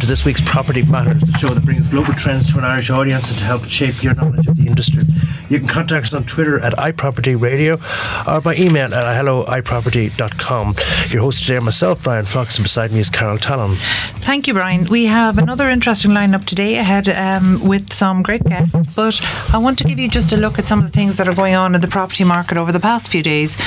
this week's Property Matters, the show that brings global trends to an Irish audience and to help shape your knowledge of the industry. You can contact us on Twitter at iPropertyRadio or by email at hello@iproperty.com. Your host today are myself, Bryan Fox, and beside me is Tallon. Thank you, Brian. We have another interesting lineup today ahead with some great guests, but I want to give you just a look at some of the things that are going on in the property market over the past few days.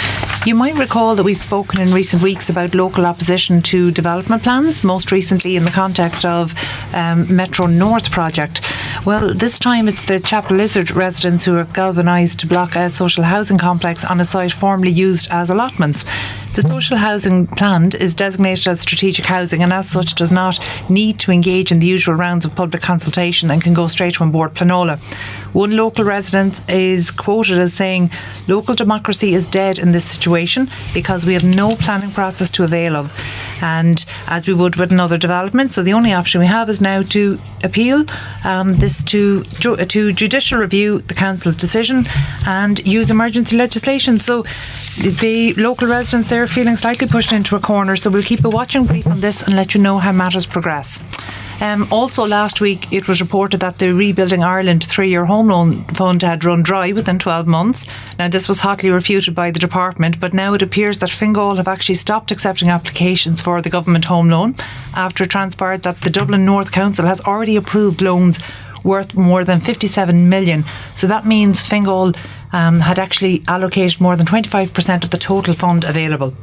You might recall that we've spoken in recent weeks about local opposition to development plans, most recently in the context of Metro North project. Well, this time it's the Chapel Lizard residents who have galvanised to block a social housing complex on a site formerly used as allotments. The social housing planned is designated as strategic housing and as such does not need to engage in the usual rounds of public consultation and can go straight to An Bord Pleanála. One local resident is quoted as saying, "Local democracy is dead in this situation because we have no planning process to avail of, and as we would with another development, so the only option we have is now to appeal this to judicial review the council's decision and use emergency legislation." So the local residents there are feeling slightly pushed into a corner, so we'll keep a watching brief on this and let you know how matters progress. Also last week it was reported that the Rebuilding Ireland 3-year home loan fund had run dry within 12 months. Now this was hotly refuted by the department, but now it appears that Fingal have actually stopped accepting applications for the government home loan after it transpired that the Dublin North Council has already approved loans worth more than 57 million. So that means Fingal had actually allocated more than 25% of the total fund available.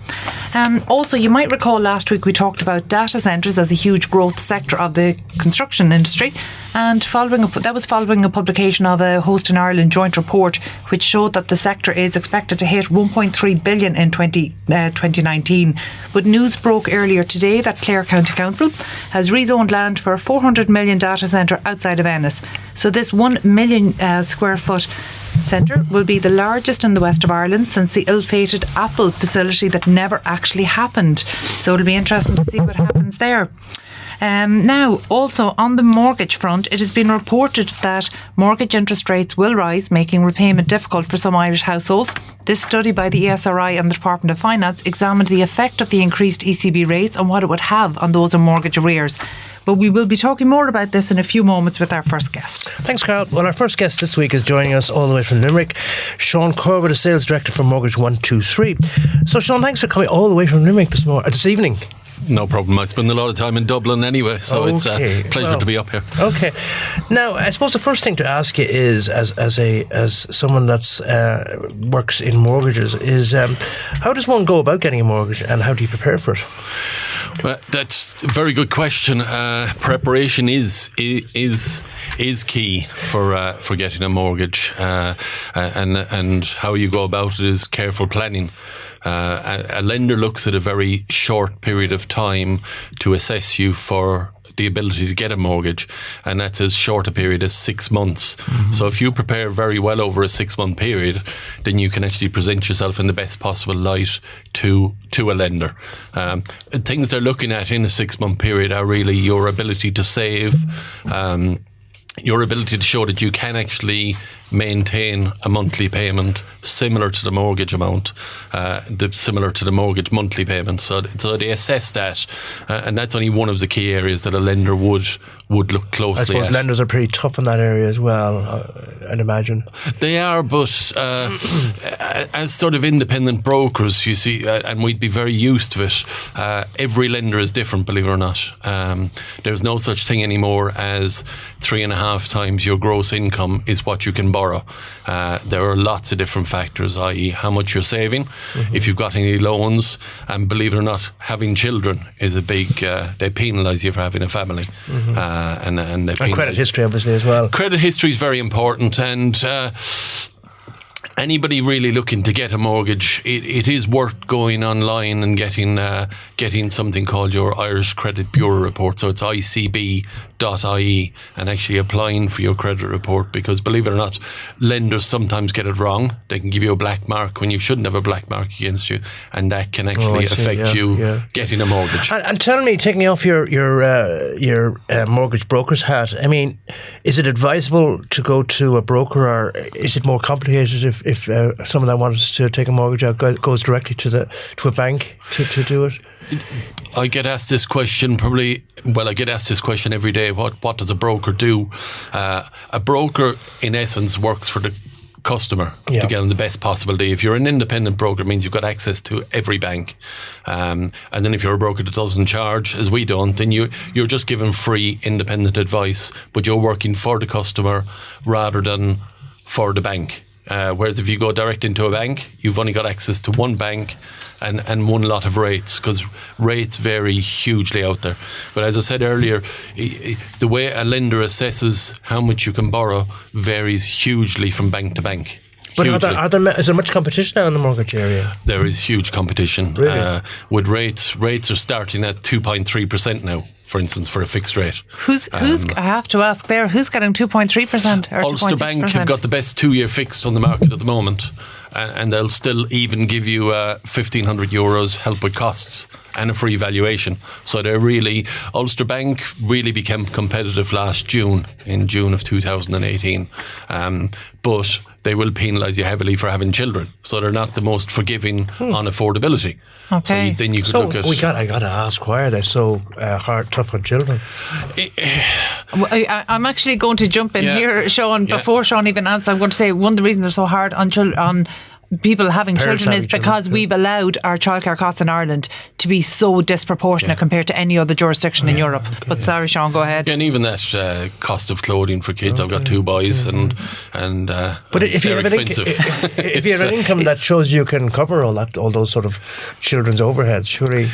Also, you might recall last week we talked about data centres as a huge growth sector of the construction industry, and that was following a publication of a Host in Ireland joint report which showed that the sector is expected to hit 1.3 billion in 2019. But news broke earlier today that Clare County Council has rezoned land for a 400 million data centre outside of Ennis. So this 1 million square foot centre will be the largest in the west of Ireland since the ill-fated Apple facility that never actually happened. So it'll be interesting to see what happens there. Now, also on the mortgage front, it has been reported that mortgage interest rates will rise, making repayment difficult for some Irish households. This study by the ESRI and the Department of Finance examined the effect of the increased ECB rates and what it would have on those in mortgage arrears. But we will be talking more about this in a few moments with our first guest. Thanks, Carl. Well, our first guest this week is joining us all the way from Limerick, Sean Corbett, Sales Director for Mortgage 123. So, Sean, thanks for coming all the way from Limerick this evening. No problem. I spend a lot of time in Dublin anyway, so it's a pleasure to be up here. Okay. Now, I suppose the first thing to ask you is, as someone that's works in mortgages, is how does one go about getting a mortgage, and how do you prepare for it? Well, that's a very good question. Preparation is key for getting a mortgage, and how you go about it is careful planning. A lender looks at a very short period of time to assess you for the ability to get a mortgage, and that's as short a period as 6 months. Mm-hmm. So if you prepare very well over a 6-month period, then you can actually present yourself in the best possible light to a lender. Things they're looking at in a 6-month period are really your ability to save, your ability to show that you can actually maintain a monthly payment similar to the mortgage amount, similar to the mortgage monthly payment. So they assess that, and that's only one of the key areas that a lender would look closely at. I suppose lenders are pretty tough in that area as well, I'd imagine. They are, but as sort of independent brokers, you see, and we'd be very used to it, every lender is different, believe it or not. There's no such thing anymore as 3.5 times your gross income is what you can borrow. There are lots of different factors, i.e. how much you're saving, mm-hmm. if you've got any loans, and believe it or not, having children is a big, they penalise you for having a family. Mm-hmm. And credit history obviously as well. Credit history is very important, and anybody really looking to get a mortgage, it is worth going online and getting something called your Irish Credit Bureau report. So it's icb.ie, and actually applying for your credit report, because believe it or not, lenders sometimes get it wrong. They can give you a black mark when you shouldn't have a black mark against you, and that can actually affect you getting a mortgage. And tell me, taking off your mortgage broker's hat, I mean, is it advisable to go to a broker, or is it more complicated if someone that wants to take a mortgage out goes directly to a bank to do it? I get asked this question I get asked this question every day. What does a broker do? A broker, in essence, works for the customer to get on the best possible deal. If you're an independent broker, it means you've got access to every bank. And then if you're a broker that doesn't charge, as we don't, then you're just given free independent advice, but you're working for the customer rather than for the bank. Whereas if you go direct into a bank, you've only got access to one bank and one lot of rates, because rates vary hugely out there. But as I said earlier, the way a lender assesses how much you can borrow varies hugely from bank to bank. But is there much competition now in the mortgage area? There is huge competition. Really? With rates are starting at 2.3% now, for instance, for a fixed rate. Who's I have to ask there, who's getting 2.3% or Ulster 2.6%? Bank have got the best 2-year fixed on the market at the moment, and they'll still even give you €1,500 help with costs and a free valuation. So Ulster Bank really became competitive in June of 2018. But they will penalise you heavily for having children. So they're not the most forgiving on affordability. Okay. So then you could look at... I got to ask, why are they so tough on children? I'm actually going to jump in here, Sean. Before Sean even answers, I'm going to say one of the reasons they're so hard on people having children is because we've allowed our childcare costs in Ireland to be so disproportionate compared to any other jurisdiction in Europe. But sorry, Sean, go ahead. And even that cost of clothing for kids. I've got 2 boys, and but if you have if you have an income that shows you can cover all those sort of children's overheads, surely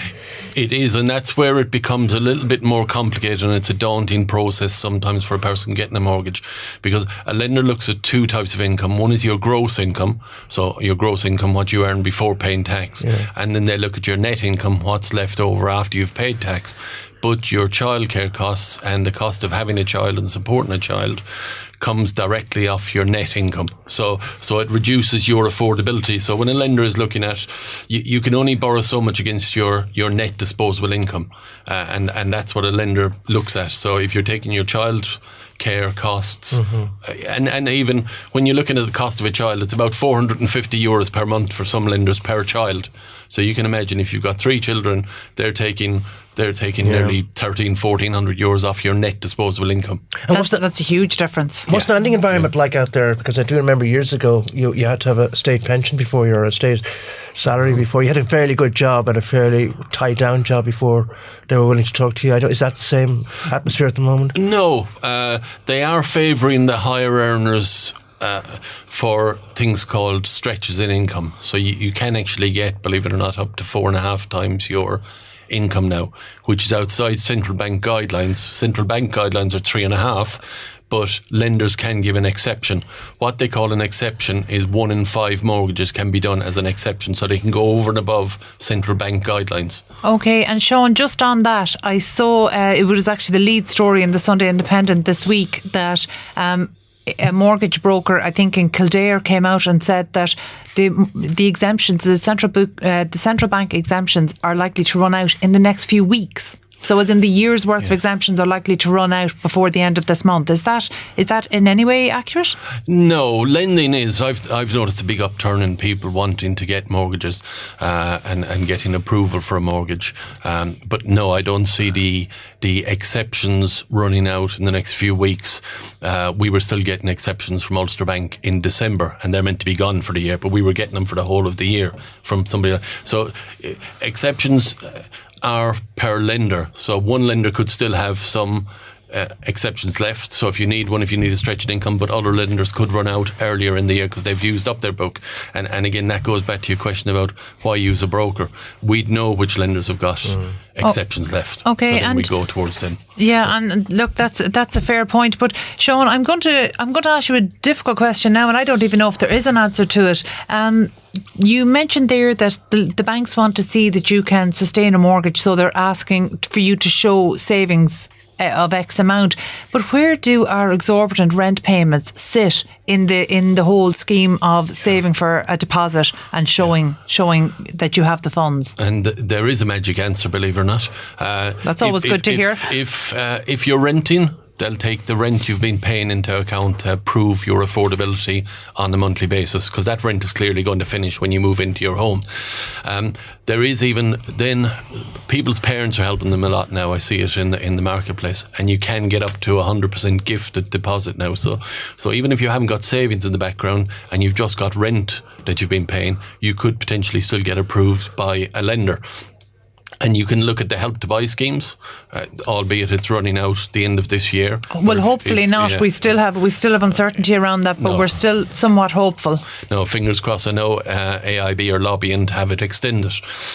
it is, and that's where it becomes a little bit more complicated, and it's a daunting process sometimes for a person getting a mortgage, because a lender looks at 2 types of income. One is your gross income, so your gross income, what you earn before paying tax, and then they look at your net income, what's left over after you've paid tax. But your childcare costs and the cost of having a child and supporting a child comes directly off your net income. So it reduces your affordability. So when a lender is looking at, you can only borrow so much against your net disposable income, and that's what a lender looks at. So if you're taking your child care costs, and even when you're looking at the cost of a child, it's about €450 per month for some lenders per child. So you can imagine if you've got 3 children, they're taking nearly €1,300-1,400 off your net disposable income. And that's a huge difference. What's the lending environment like out there? Because I do remember years ago you had to have a state pension before you, or a state salary before you had a fairly good job and a fairly tied down job before they were willing to talk to you. Is that the same atmosphere at the moment? No, they are favouring the higher earners for things called stretches in income. So you can actually get, believe it or not, up to 4.5 times your income now, which is outside central bank guidelines. Central bank guidelines are 3.5, but lenders can give an exception. What they call an exception is 1 in 5 mortgages can be done as an exception, so they can go over and above central bank guidelines. Okay, and Sean, just on that, I saw it was actually the lead story in the Sunday Independent this week that a mortgage broker, I think in Kildare, came out and said that the exemptions, the central bank exemptions, are likely to run out in the next few weeks. So as in the year's worth of exemptions are likely to run out before the end of this month. Is that in any way accurate? No, lending is. I've noticed a big upturn in people wanting to get mortgages and getting approval for a mortgage. But no, I don't see the exceptions running out in the next few weeks. We were still getting exceptions from Ulster Bank in December, and they're meant to be gone for the year, but we were getting them for the whole of the year from somebody else. So exceptions are per lender. So one lender could still have some exceptions left. So if you need a stretched income, but other lenders could run out earlier in the year because they've used up their book. And again, that goes back to your question about why use a broker. We'd know which lenders have got exceptions left. Okay, so then we go towards them. Yeah, and look, that's a fair point. But Sean, I'm going to ask you a difficult question now, and I don't even know if there is an answer to it. You mentioned there that the banks want to see that you can sustain a mortgage, so they're asking for you to show savings of X amount. But where do our exorbitant rent payments sit in the whole scheme of saving for a deposit and showing that you have the funds? And there is a magic answer, believe it or not. That's always good to hear. If you're renting, they'll take the rent you've been paying into account to prove your affordability on a monthly basis, because that rent is clearly going to finish when you move into your home. There is even then people's parents are helping them a lot now. I see it in the marketplace, and you can get up to 100% gifted deposit now. So even if you haven't got savings in the background and you've just got rent that you've been paying, you could potentially still get approved by a lender. And you can look at the Help to Buy schemes, albeit it's running out the end of this year. Well, hopefully not. Yeah. We still have uncertainty around that, but we're still somewhat hopeful. No, fingers crossed. I know AIB are lobbying to have it extended,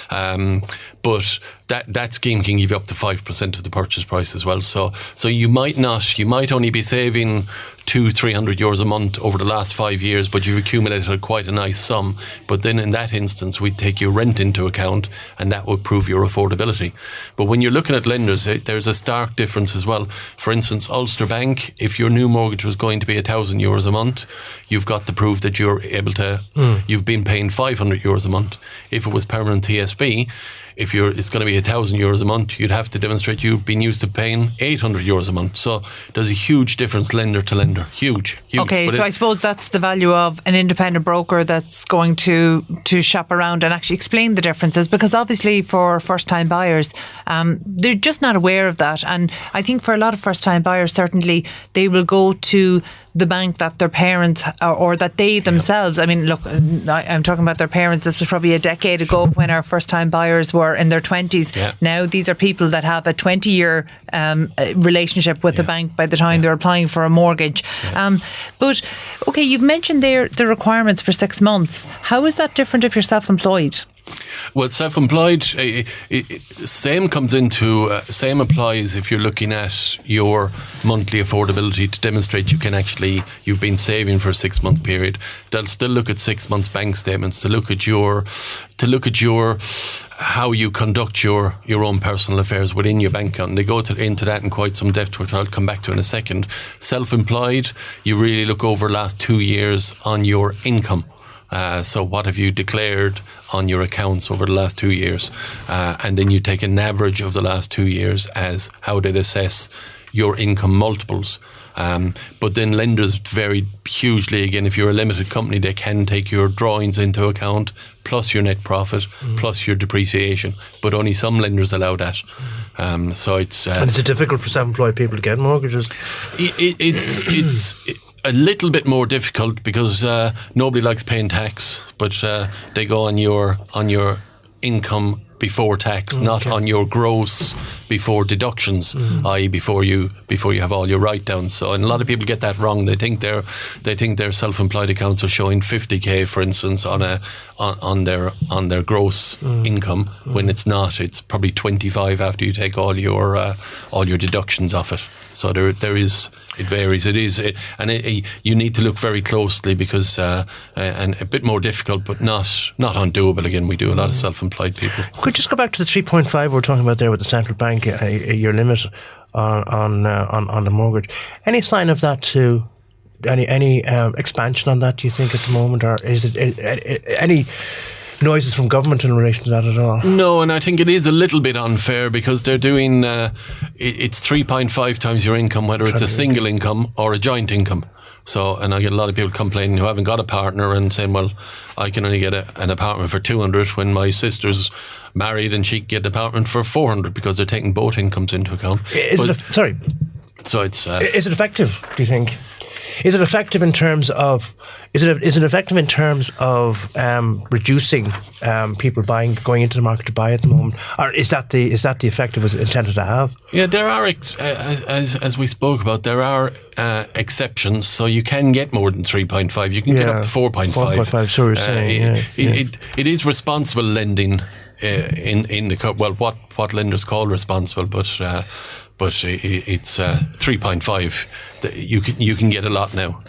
but that scheme can give you up to 5% of the purchase price as well. So you might only be saving €200-300 a month over the last 5 years, but you've accumulated quite a nice sum. But then in that instance, we'd take your rent into account, and that would prove your affordability. But when you're looking at lenders, there's a stark difference as well. For instance, Ulster Bank, if your new mortgage was going to be €1,000 a month, you've got to prove that you're able to, you've been paying €500 a month. If it was permanent TSB, if it's going to be €1,000 a month, you'd have to demonstrate you've been used to paying €800 a month. So there's a huge difference lender to lender. Huge. Okay, but so I suppose that's the value of an independent broker that's going to shop around and actually explain the differences, because obviously for first-time buyers, they're just not aware of that. And I think for a lot of first-time buyers, certainly they will go to the bank that their parents or that they themselves, I mean, look, I'm talking about their parents. This was probably a decade ago when our first-time buyers were in their 20s. Yeah. Now these are people that have a 20-year relationship with the bank by the time they're applying for a mortgage. Yeah. But, okay, you've mentioned there the requirements for 6 months. How is that different if you're self-employed? Well, self-employed, same applies if you're looking at your monthly affordability to demonstrate you've been saving for a 6 month period. They'll still look at 6 months bank statements to look at your how you conduct your own personal affairs within your bank account. And they go into that in quite some depth, which I'll come back to in a second. Self-employed, you really look over the last 2 years on your income. So what have you declared on your accounts over the last 2 years? And then you take an average of the last 2 years as how they'd assess your income multiples. But then lenders vary hugely. Again, if you're a limited company, they can take your drawings into account, plus your net profit, plus your depreciation. But only some lenders allow that. So it's... and is it difficult for self-employed people to get mortgages? It's a little bit more difficult because nobody likes paying tax, but they go on your income before tax, not on your gross before deductions, i.e. before you have all your write-downs. So, and a lot of people get that wrong. They think their self-employed accounts are showing 50k, for instance, on their gross income, when it's not. It's probably 25 after you take all your deductions off it. So it varies. You need to look very closely because and a bit more difficult, but not undoable. Again, we do a lot of self-employed people. Could you just go back to the 3.5 we're talking about there with the central bank, a year limit on the mortgage? Any sign of that to any expansion on that? Do you think at the moment, or is it any noises from government in relation to that at all? No, and I think it is a little bit unfair because they're doing it's 3.5 times your income, whether it's a single income or a joint income. So, and I get a lot of people complaining who haven't got a partner and saying, well, I can only get an apartment for 200 when my sister's married and she can get an apartment for 400 because they're taking both incomes into account. Is it effective, do you think? Is it effective in terms of reducing people going into the market to buy at the moment, or is that the effect it was intended to have? Yeah, there are as we spoke about, there are exceptions, so you can get more than 3.5. You can get up to 4.5. 4.5. So you're saying it is responsible lending in the what lenders call responsible, but it's 3.5. You can get a lot now,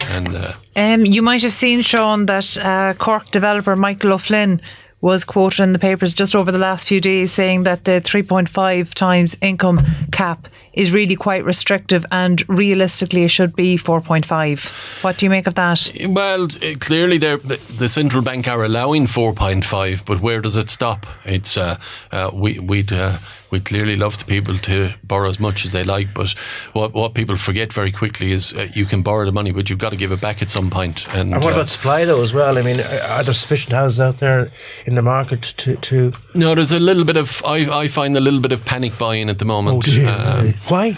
and you might have seen, Sean, that Cork developer Michael O'Flynn was quoted in the papers just over the last few days saying that the 3.5 times income cap is really quite restrictive, and realistically it should be 4.5. What do you make of that? Well, clearly the central bank are allowing 4.5, but where does it stop? It's we clearly love the people to borrow as much as they like, but what people forget very quickly is you can borrow the money, but you've got to give it back at some point. And what about supply though as well? I mean, are there sufficient houses out there in the market to? No, there's a little bit of, I find a little bit of panic buying at the moment. Oh, dear. Why?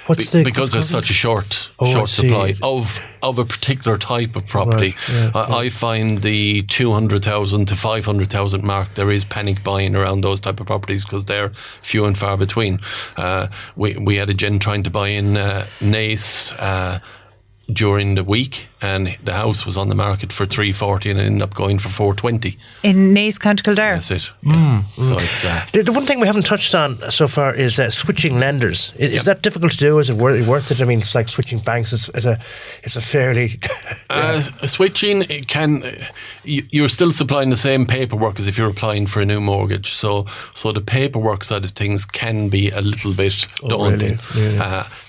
Because there's such a short supply of a particular type of property. Right. I find the 200,000 to 500,000 mark, there is panic buying around those type of properties because they're few and far between. We had a gent trying to buy in Naas during the week, and the house was on the market for 340 and it ended up going for 420 in Naas, County Kildare. That's it. So it's the one thing we haven't touched on so far is switching lenders. Is that difficult to do? Is it worth it? I mean, it's like switching banks. It's a fairly switching. It can. You're still supplying the same paperwork as if you're applying for a new mortgage. So the paperwork side of things can be a little bit daunting. Really?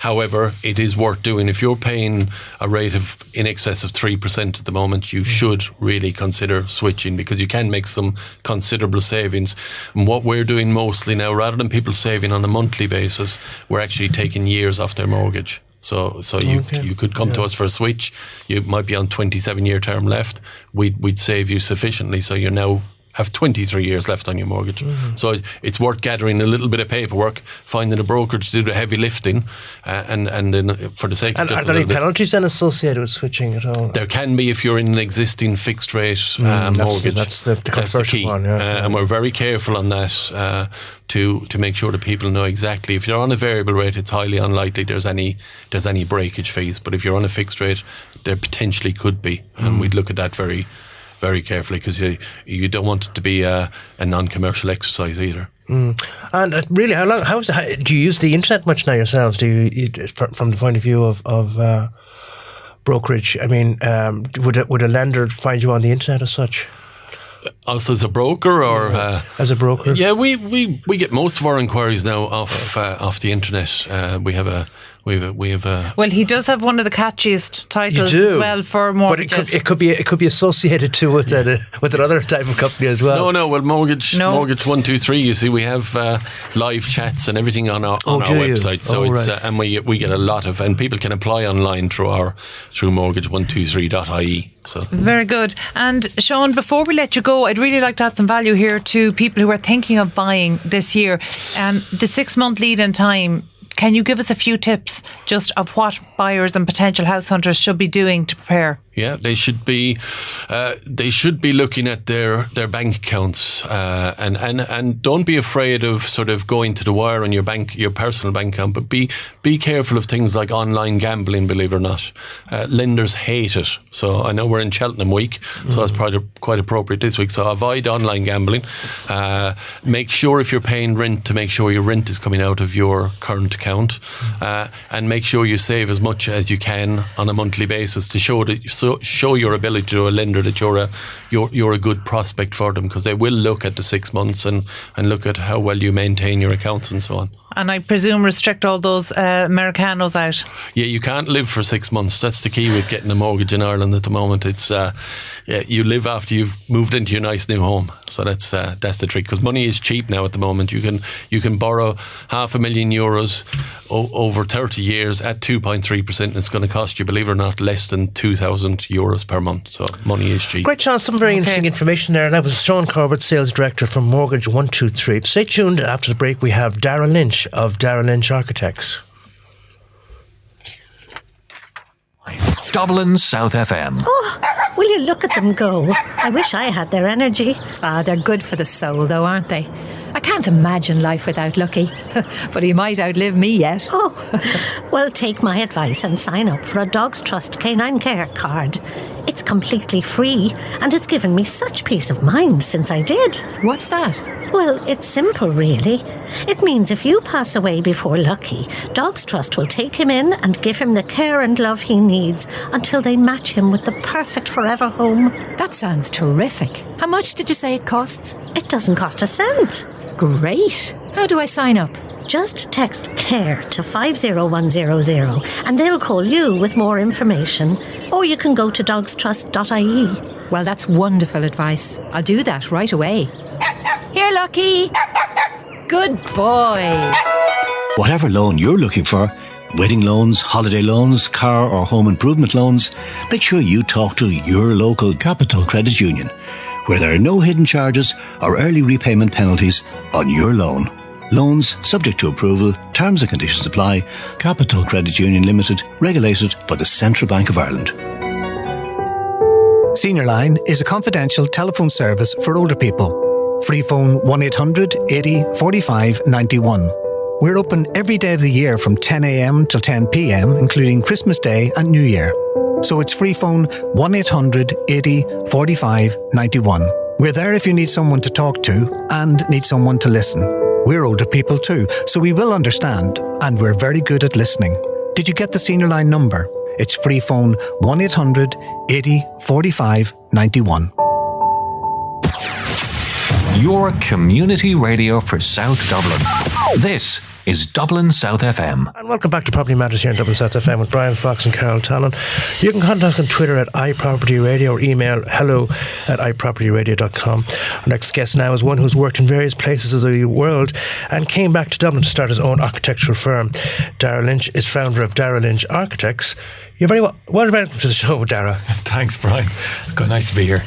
However, it is worth doing. If you're paying a rate of in excess of 3% at the moment, you should really consider switching because you can make some considerable savings. And what we're doing mostly now, rather than people saving on a monthly basis, we're actually taking years off their mortgage. So you could come to us for a switch. You might be on 27-year term left. We'd save you sufficiently, so you're now have 23 years left on your mortgage. So it's worth gathering a little bit of paperwork, finding a broker to do the heavy lifting, and then for the sake of just are there any penalties then associated with switching at all? There can be if you're in an existing fixed rate mortgage. That's the key one. And we're very careful on that to make sure that people know exactly. If you're on a variable rate, it's highly unlikely there's any breakage fees. But if you're on a fixed rate, there potentially could be, and we'd look at that very, very carefully because you don't want it to be a non-commercial exercise either. And really, do you use the internet much now yourselves? Do you from the point of view of brokerage? I mean, would a lender find you on the internet as such? Us as a broker, or as a broker? Yeah, we get most of our inquiries now off the internet. We have a. Well, he does have one of the catchiest titles as well for mortgages. But it could be associated too with another type of company as well. No. Well, mortgage 123. You see, we have live chats and everything on our website. So it's and we get a lot of, and people can apply online through mortgage123.ie. So very good. And Sean, before we let you go, I'd really like to add some value here to people who are thinking of buying this year. The 6-month lead-in time. Can you give us a few tips just of what buyers and potential house hunters should be doing to prepare? Yeah, they should be looking at their bank accounts and don't be afraid of sort of going to the wire on your personal bank account, but be careful of things like online gambling. Believe it or not, lenders hate it. So I know we're in Cheltenham week, so that's probably quite appropriate this week. So avoid online gambling. Make sure if you're paying rent to make sure your rent is coming out of your current account, and make sure you save as much as you can on a monthly basis to show your ability to a lender that you're a good prospect for them, because they will look at the 6 months and look at how well you maintain your accounts and so on. And I presume restrict all those Americanos out. Yeah, you can't live for 6 months. That's the key with getting a mortgage in Ireland at the moment. It's you live after you've moved into your nice new home. So that's the trick, because money is cheap now at the moment. You can borrow €500,000 over 30 years at 2.3%, and it's going to cost you, believe it or not, less than €2,000 per month. So money is cheap. Great, Sean. Some very interesting information there. That was Sean Corbett, Sales Director from Mortgage 123. Stay tuned. After the break, we have Darragh Lynch of Darragh Lynch Architects. Dublin South FM. Oh, will you look at them go? I wish I had their energy. They're good for the soul though, aren't they? I can't imagine life without Lucky. But he might outlive me yet. Oh, well, take my advice and sign up for a Dogs Trust Canine Care card. It's completely free, and it's given me such peace of mind since I did. What's that? Well, it's simple, really. It means if you pass away before Lucky, Dogs Trust will take him in and give him the care and love he needs until they match him with the perfect forever home. That sounds terrific. How much did you say it costs? It doesn't cost a cent. Great. How do I sign up? Just text CARE to 50100 and they'll call you with more information. Or you can go to dogstrust.ie. Well, that's wonderful advice. I'll do that right away. Here, Lucky. Good boy. Whatever loan you're looking for, wedding loans, holiday loans, car or home improvement loans, make sure you talk to your local Capital Credit Union, where there are no hidden charges or early repayment penalties on your loan. Loans subject to approval, terms and conditions apply. Capital Credit Union Limited, regulated by the Central Bank of Ireland. Senior Line is a confidential telephone service for older people. Free phone 1800 80 45 91. We're open every day of the year from 10 a.m. till 10 p.m, including Christmas Day and New Year. So it's free phone 1800 80 45 91. We're there if you need someone to talk to and need someone to listen. We're older people too, so we will understand, and we're very good at listening. Did you get the Senior Line number? It's free phone 1800 80 45 91. Your community radio for South Dublin. This is Dublin South FM. And welcome back to Property Matters here in Dublin South FM with Bryan Fox and Tallon. You can contact us on Twitter at iPropertyRadio or email hello@iPropertyRadio.com. Our next guest now is one who's worked in various places of the world and came back to Dublin to start his own architectural firm. Darragh Lynch is founder of Darragh Lynch Architects. You're very welcome to the show, Darragh. Thanks, Brian. Nice to be here.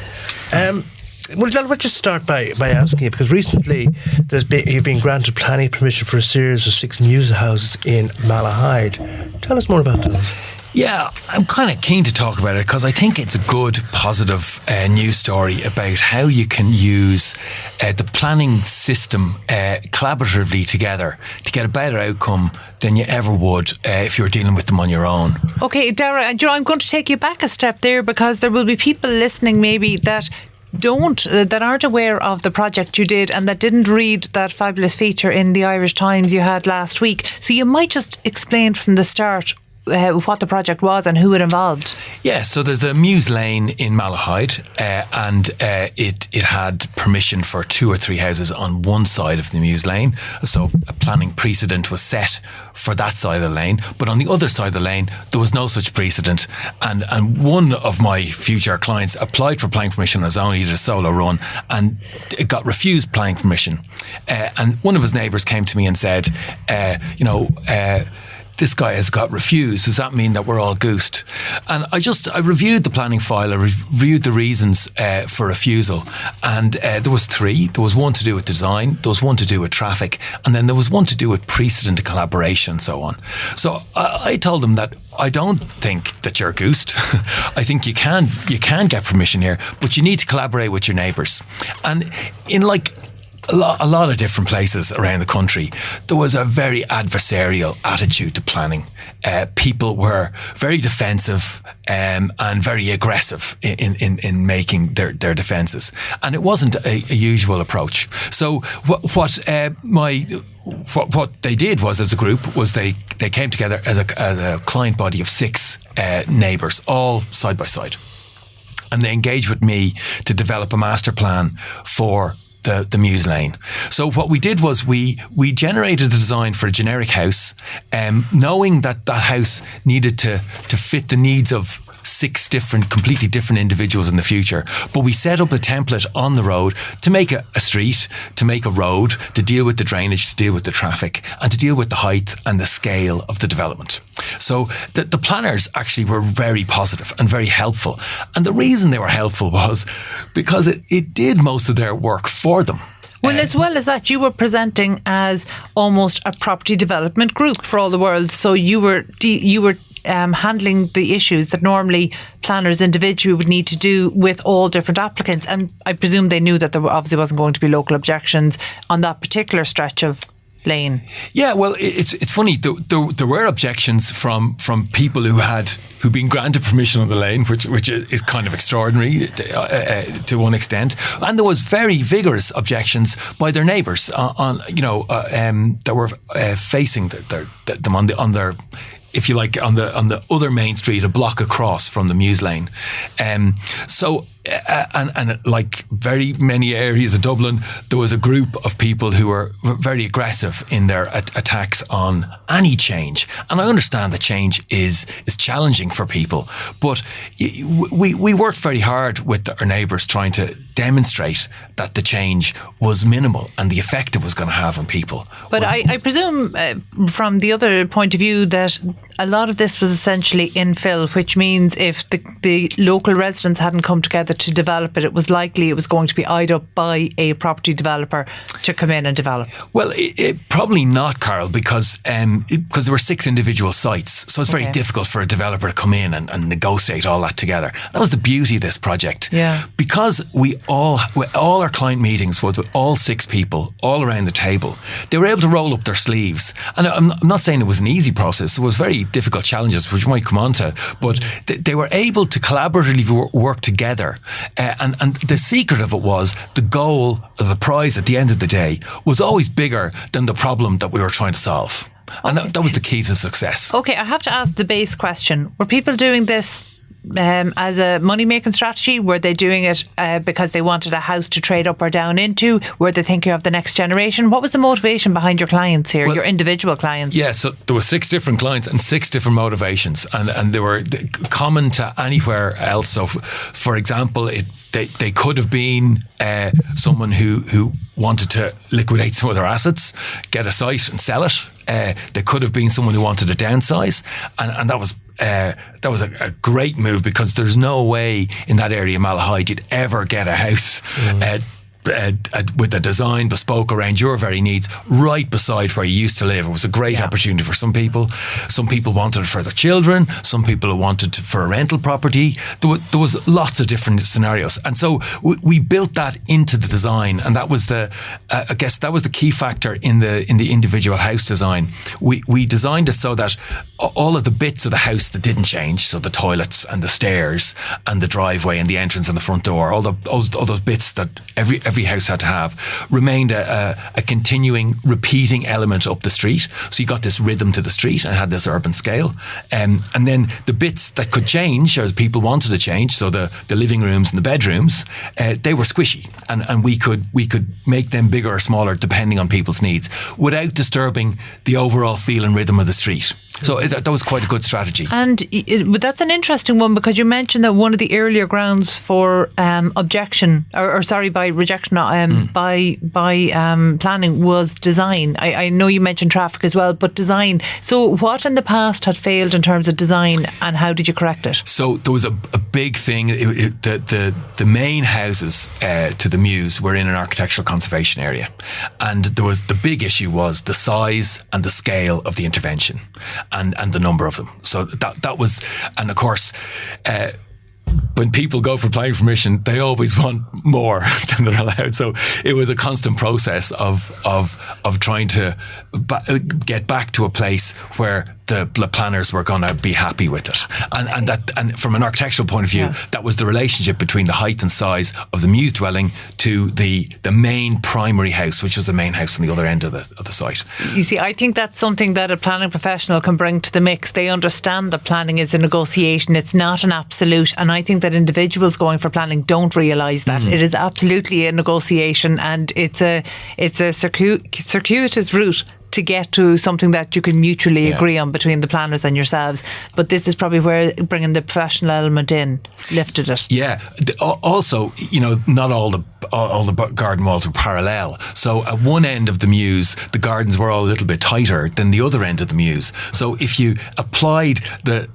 Well, let's just start by asking you, because recently you've been granted planning permission for a series of 6 mews houses in Malahide. Tell us more about those. Yeah, I'm kind of keen to talk about it because I think it's a good, positive news story about how you can use the planning system collaboratively together to get a better outcome than you ever would if you're dealing with them on your own. Okay, Darragh, I'm going to take you back a step there, because there will be people listening maybe that aren't aware of the project you did and that didn't read that fabulous feature in the Irish Times you had last week. So you might just explain from the start what the project was and who it involved. Yeah, so there's a mews lane in Malahide, and it had permission for 2 or 3 houses on one side of the mews lane. So a planning precedent was set for that side of the lane, but on the other side of the lane there was no such precedent. And one of my future clients applied for planning permission on his own. He did a solo run and it got refused planning permission. And one of his neighbours came to me and said, this guy has got refused. Does that mean that we're all goosed? And I reviewed the planning file. I reviewed the reasons for refusal. And there was 3. There was one to do with design. There was one to do with traffic. And then there was one to do with precedent and collaboration and so on. So I told them that I don't think that you're goosed. I think you can get permission here, but you need to collaborate with your neighbours. And in a lot of different places around the country, there was a very adversarial attitude to planning. People were very defensive and very aggressive in making their defences, and it wasn't a usual approach. So what they did was, as a group, was they came together as a client body of 6 neighbours, all side by side, and they engaged with me to develop a master plan for the mews lane. So what we did was we generated the design for a generic house, knowing that house needed to fit the needs of 6 completely different individuals in the future. But we set up a template on the road to make a street, to make a road, to deal with the drainage, to deal with the traffic, and to deal with the height and the scale of the development. So the planners actually were very positive and very helpful. And the reason they were helpful was because it did most of their work for them. Well, as well as that, you were presenting as almost a property development group for all the world. So you were handling the issues that normally planners individually would need to do with all different applicants. And I presume they knew that there obviously wasn't going to be local objections on that particular stretch of lane. Yeah, well, it's funny. There were objections from people who'd been granted permission on the lane, which is kind of extraordinary to one extent, and there was very vigorous objections by their neighbours that were facing them on their if you like, on the other main street, a block across from the Mews Lane. And like very many areas of Dublin, there was a group of people who were very aggressive in their attacks on any change. And I understand that change is challenging for people, but we worked very hard with our neighbours trying to demonstrate that the change was minimal and the effect it was going to have on people. But I presume from the other point of view that a lot of this was essentially infill, which means if the local residents hadn't come together to develop it, it was likely it was going to be eyed up by a property developer to come in and develop. Well, probably not, Carol, because there were 6 individual sites, so it's very difficult for a developer to come in and negotiate all that together. That was the beauty of this project. Yeah. Because all our client meetings was with all 6 people all around the table. They were able to roll up their sleeves, and I'm not saying it was an easy process. There was very difficult challenges, which we might come on to, but they were able to collaboratively work together. And the secret of it was the goal, the prize at the end of the day, was always bigger than the problem that we were trying to solve. And that was the key to success. Okay, I have to ask the base question. Were people doing this as a money-making strategy? Were they doing it because they wanted a house to trade up or down into? Were they thinking of the next generation? What was the motivation behind your clients here, your individual clients? Yeah, so there were 6 different clients and 6 different motivations, and they were common to anywhere else. So, for example, they could have been someone who wanted to liquidate some of their assets, get a site and sell it. They could have been someone who wanted to downsize, and that was a great move, because there's no way in that area of Malahide you'd ever get a house with a design bespoke around your very needs right beside where you used to live. It was a great opportunity for some people. Some people wanted it for their children. Some people wanted it for a rental property. There was lots of different scenarios, and so we built that into the design, and that was I guess that was the key factor in the individual house design. We designed it so that all of the bits of the house that didn't change, so the toilets and the stairs and the driveway and the entrance and the front door, all those bits that every house had to have, remained a continuing, repeating element up the street. So you got this rhythm to the street and had this urban scale. And then the bits that could change, or the people wanted to change, so the living rooms and the bedrooms, they were squishy, and we could make them bigger or smaller depending on people's needs, without disturbing the overall feel and rhythm of the street. So that was quite a good strategy. And that's an interesting one, because you mentioned that one of the earlier grounds for objection, by rejection, by planning, was design. I know you mentioned traffic as well, but design. So what in the past had failed in terms of design, and how did you correct it? So there was a big thing. The main houses to the Mews were in an architectural conservation area, and the big issue was the size and the scale of the intervention, and the number of them. So that was, and of course, when people go for planning permission, they always want more than they're allowed. So it was a constant process of trying to get back to a place where the planners were going to be happy with it, and from an architectural point of view, that was the relationship between the height and size of the Mews dwelling to the main primary house, which was the main house on the other end of the site. You see, I think that's something that a planning professional can bring to the mix. They understand that planning is a negotiation; it's not an absolute, and I think that individuals going for planning don't realise that. It is absolutely a negotiation, and it's a circuitous route to get to something that you can mutually agree on between the planners and yourselves. But this is probably where bringing the professional element in lifted it. Yeah. Also, not all the garden walls were parallel. So at one end of the Mews, the gardens were all a little bit tighter than the other end of the Mews. So if you applied the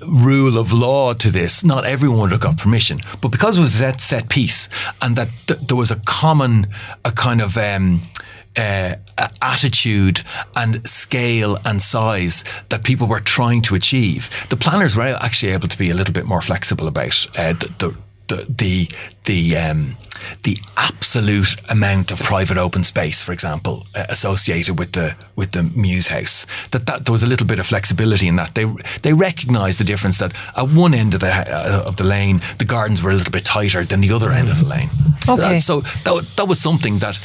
rule of law to this, not everyone would have got permission. But because it was a set piece, and that there was a kind of attitude and scale and size that people were trying to achieve, the planners were actually able to be a little bit more flexible about the absolute amount of private open space, for example, associated with the Mews house. That there was a little bit of flexibility in that. They recognised the difference that at one end of the lane, the gardens were a little bit tighter than the other end of the lane. Okay. So that was something that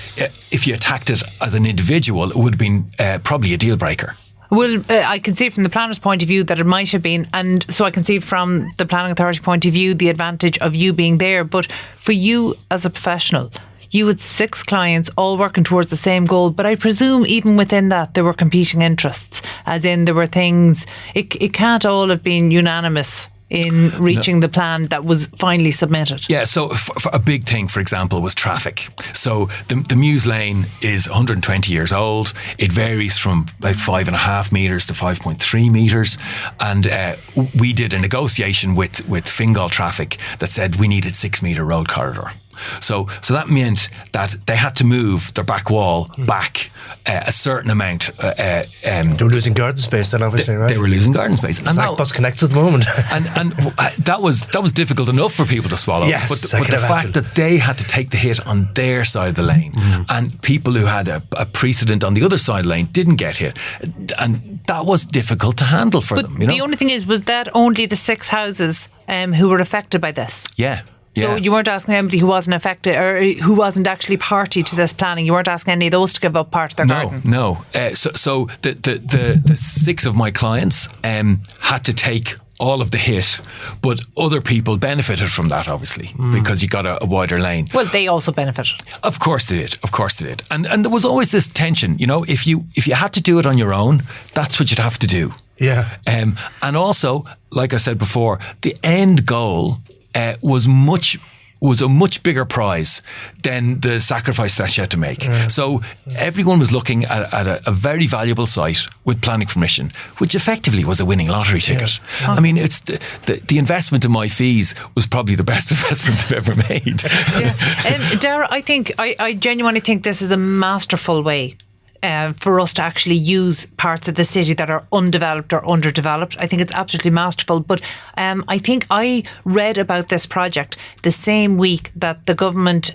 if you attacked it as an individual, it would have been probably a deal breaker. Well, I can see from the planner's point of view that it might have been, and so I can see from the planning authority point of view the advantage of you being there. But for you as a professional, you had 6 clients all working towards the same goal, but I presume even within that there were competing interests, as in there were things, it can't all have been unanimous in reaching the plan that was finally submitted. Yeah, so for a big thing, for example, was traffic. So the Mews lane is 120 years old. It varies from about 5.5 metres to 5.3 metres. And we did a negotiation with Fingal Traffic that said we needed 6 metre road corridor. So that meant that they had to move their back wall back a certain amount. They were losing garden space then, obviously, right? They were losing garden space. And that bus connects at the moment. and that was difficult enough for people to swallow. Yes, but the fact that they had to take the hit on their side of the lane, and people who had a precedent on the other side of the lane didn't get hit, and that was difficult to handle for them. The only thing is, was that only the 6 houses who were affected by this? Yeah. So you weren't asking anybody who wasn't affected or who wasn't actually party to this planning. You weren't asking any of those to give up part of their garden. No. So the 6 of my clients had to take all of the hit, but other people benefited from that, obviously, because you got a wider lane. Well, they also benefited. Of course they did. And there was always this tension, if you had to do it on your own, that's what you'd have to do. Yeah. And also, like I said before, the end goal was a much bigger prize than the sacrifice that you had to make. Yeah. So everyone was looking at a very valuable site with planning permission, which effectively was a winning lottery ticket. Yeah. I mean, it's the investment in my fees was probably the best investment I've ever made. Darragh, I genuinely think this is a masterful way for us to actually use parts of the city that are undeveloped or underdeveloped. I think it's absolutely masterful. But I think I read about this project the same week that the government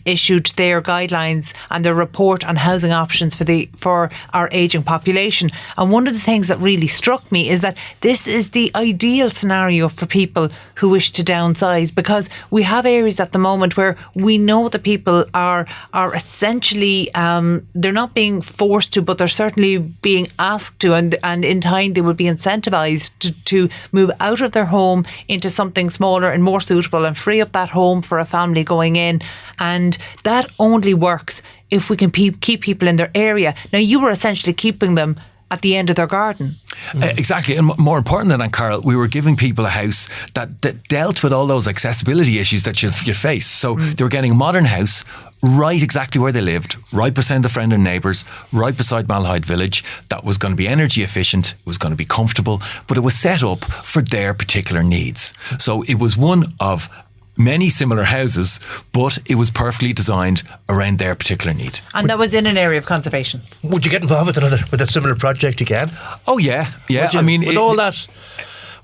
issued their guidelines and their report on housing options for our ageing population. And one of the things that really struck me is that this is the ideal scenario for people who wish to downsize, because we have areas at the moment where we know that people are essentially they're not being forced to, but they're certainly being asked to, and in time they will be incentivised to move out of their home into something smaller and more suitable and free up that home for a family going in. And that only works if we can keep people in their area. Now, you were essentially keeping them at the end of their garden. Exactly. And more important than that, Carol, we were giving people a house that dealt with all those accessibility issues that you face. So they were getting a modern house right exactly where they lived, right beside the friend and neighbours, right beside Malahide village. That was going to be energy efficient, it was going to be comfortable, but it was set up for their particular needs. So it was one of many similar houses, but it was perfectly designed around their particular need. And that was in an area of conservation. Would you get involved with a similar project again? Oh yeah. I mean,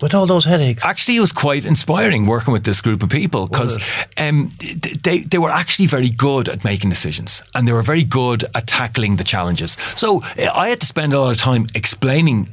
with all those headaches. Actually, it was quite inspiring working with this group of people, because they were actually very good at making decisions, and they were very good at tackling the challenges. So I had to spend a lot of time explaining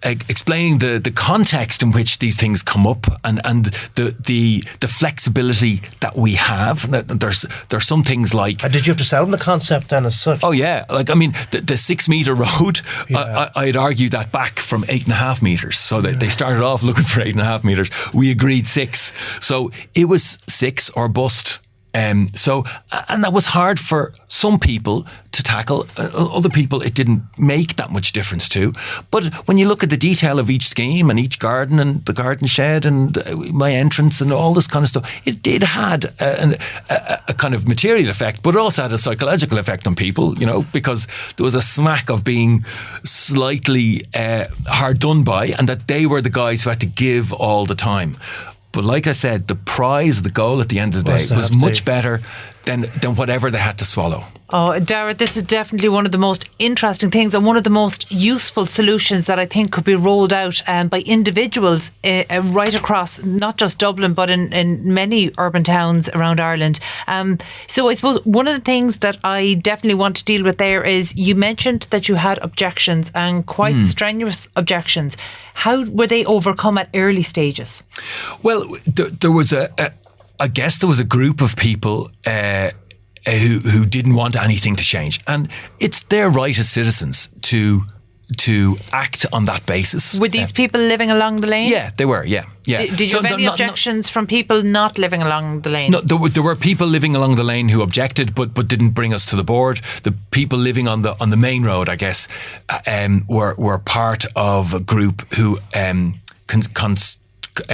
the context in which these things come up, and the flexibility that we have. There's some things like. And did you have to sell them the concept then as such? Oh yeah, the 6 metre road. Yeah. I'd argue that back from 8.5 metres. So they started off looking for 8.5 metres. We agreed 6. So it was 6 or bust. And that was hard for some people to tackle. Other people, it didn't make that much difference to. But when you look at the detail of each scheme and each garden and the garden shed and my entrance and all this kind of stuff, it did had a kind of material effect, but it also had a psychological effect on people, because there was a smack of being slightly hard done by, and that they were the guys who had to give all the time. But like I said, the prize, the goal at the end of the day was much better than whatever they had to swallow. Oh, Darragh, this is definitely one of the most interesting things and one of the most useful solutions that I think could be rolled out by individuals right across, not just Dublin, but in many urban towns around Ireland. So I suppose one of the things that I definitely want to deal with there is, you mentioned that you had objections, and quite strenuous objections. How were they overcome at early stages? Well, there was I guess there was a group of people who didn't want anything to change, and it's their right as citizens to to act on that basis. Were these people living along the lane? Yeah, they were. Yeah. Did you have any objections from people not living along the lane? No, there were people living along the lane who objected, but didn't bring us to the board. The people living on the main road, I guess, were part of a group who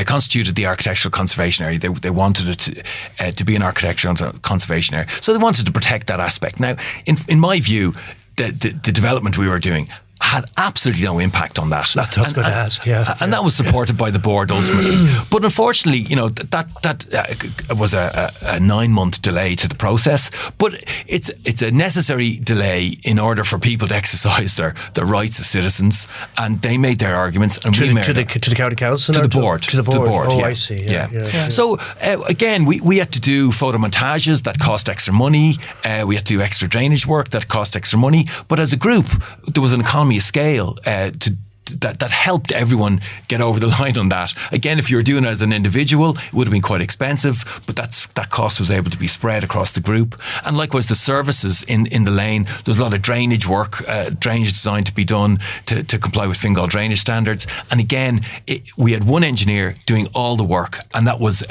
constituted the architectural conservation area. They wanted it to be an architectural conservation area, so they wanted to protect that aspect. Now, in my view, the development we were doing had absolutely no impact on that. That's what I was going to ask, yeah. And that was supported by the board ultimately. But unfortunately, that was a 9-month delay to the process. But it's a necessary delay in order for people to exercise their rights as citizens. And they made their arguments. And to the county council? To the board. To the board. Oh, yeah. I see. Yeah. So again, we had to do photo montages that cost extra money. We had to do extra drainage work that cost extra money. But as a group, there was an economy of scale that helped everyone get over the line on that. Again, if you were doing it as an individual, it would have been quite expensive, but that cost was able to be spread across the group. And likewise, the services in the lane, there was a lot of drainage work, drainage design to be done to comply with Fingal drainage standards. And again, we had one engineer doing all the work, and that was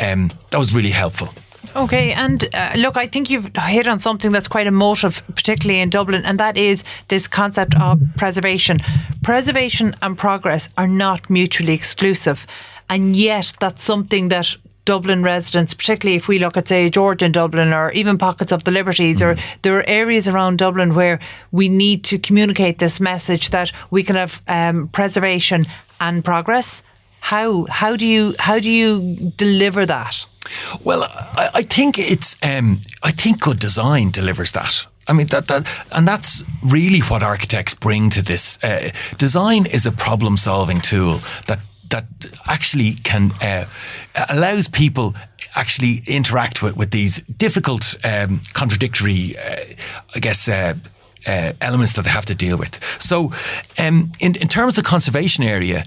really helpful. Okay, and look, I think you've hit on something that's quite emotive, particularly in Dublin, and that is this concept of preservation. Preservation and progress are not mutually exclusive, and yet that's something that Dublin residents, particularly if we look at, say, George in Dublin, or even pockets of the Liberties, or there are areas around Dublin where we need to communicate this message that we can have preservation and progress. How do you deliver that? Well, I think I think good design delivers that. I mean and that's really what architects bring to this. Design is a problem-solving tool that actually can allows people actually interact with these difficult, contradictory, elements that they have to deal with. So, in terms of conservation area,